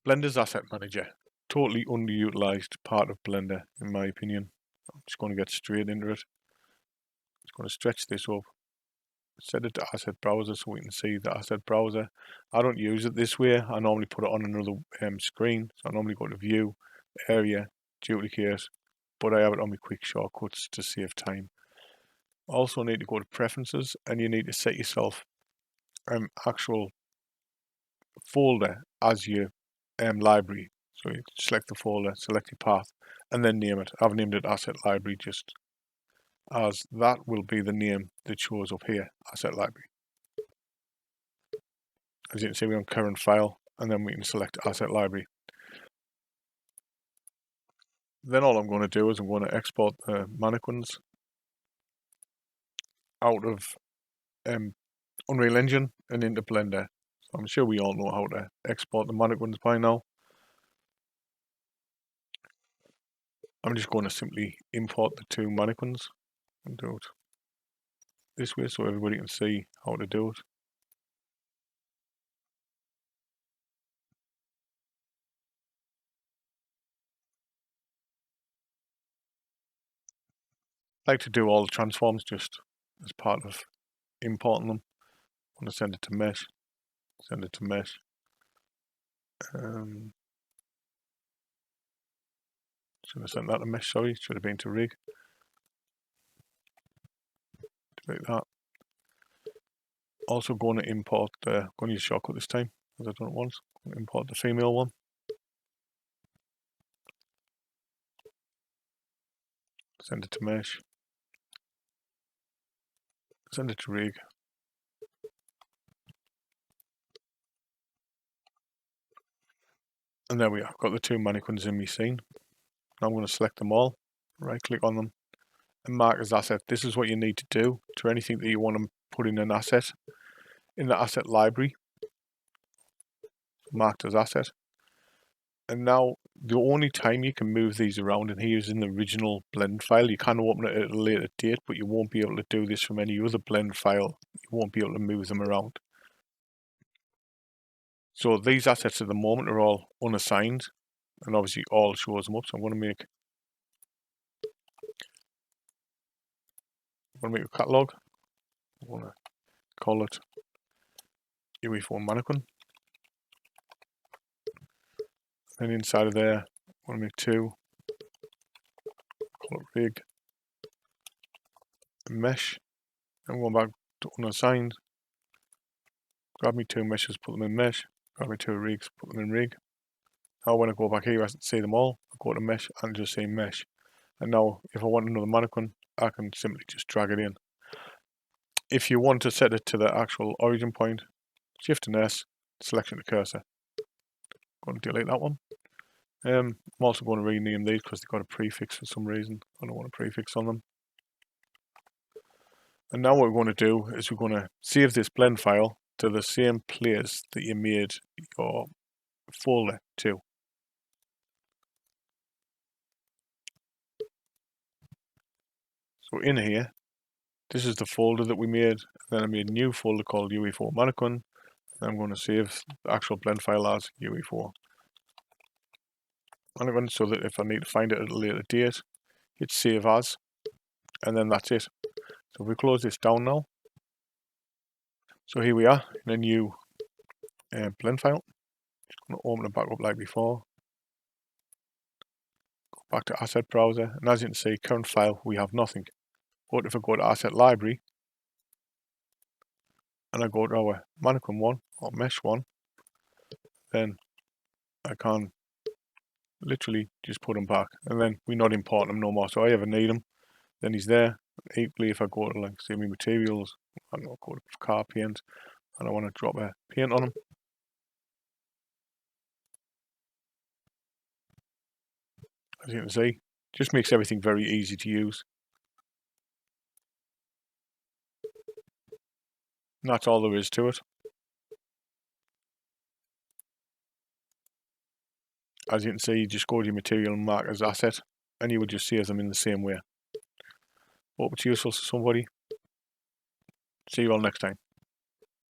Blender's Asset Manager. Totally underutilized part of Blender, in my opinion. I'm just going to get straight into it. Just going to stretch this up. Set it to Asset Browser so we can see the Asset Browser. I don't use it this way. I normally put it on another screen. So I normally go to View, Area, Duplicate, but I have it on my quick shortcuts to save time. Also need to go to Preferences, and you need to set yourself actual folder as your library. So you select the folder, select your path, and then name it. I've named it Asset Library just as that will be the name that shows up here, Asset Library. As you can see, we're on Current File, and then we can select Asset Library. Then all I'm going to do is I'm going to export the mannequins out of Unreal Engine and into Blender. So I'm sure we all know how to export the mannequins by now. I'm just going to simply import the two mannequins and do it this way so everybody can see how to do it. I like to do all the transforms just as part of importing them. I'm going to send it to Mesh, send it to Mesh. Should have sent that to Mesh, sorry, should have been to Rig. Delete that. Also going to import the, going to use shortcut this time, as I've done it once. I'm going to import the female one. Send it to Mesh. Send it to Rig. And there we are, I've got the two mannequins in my scene. Now I'm going to select them all, right click on them, and mark as asset. This is what you need to do to anything that you want to put in an asset, in the asset library. Marked as asset. And now the only time you can move these around in here is in the original blend file. You can open it at a later date, but you won't be able to do this from any other blend file. You won't be able to move them around. So these assets at the moment are all unassigned, and obviously all shows them up. So I'm going to make a catalog. I'm going to call it UE4 mannequin. And inside of there, I want to make two. Call it rig. Mesh. I'm going back to unassigned. Grab me two meshes, put them in mesh. Grab me two rigs, put them in rig. Now when I go back here, I see them all. I go to mesh and just say mesh. And now if I want another mannequin, I can simply just drag it in. If you want to set it to the actual origin point, Shift and S, selection to cursor. I'm going to delete that one. I'm also going to rename these because they've got a prefix for some reason. I don't want a prefix on them. And now what we're going to do is we're going to save this blend file to the same place that you made your folder to. So in here, this is the folder that we made. Then I made a new folder called UE4 mannequin. And I'm going to save the actual blend file as UE4 mannequin so that if I need to find it at a later date, hit save as, and then that's it. So if we close this down now, so here we are in a new blend file. Just going to open it back up like before. Go back to Asset Browser, and as you can see, current file, we have nothing. But if I go to Asset Library, and I go to our mannequin one, or mesh one, then I can literally just put them back, and then we're not importing them no more. So I ever need them, then he's there. Equally, if I go to like say my materials, I don't know, go to car paint, and I want to drop a paint on them, as you can see, just makes everything very easy to use. And that's all there is to it. As you can see, you just go to your material and mark as asset, and you would just save them in the same way. Hope it's useful to somebody. See you all next time.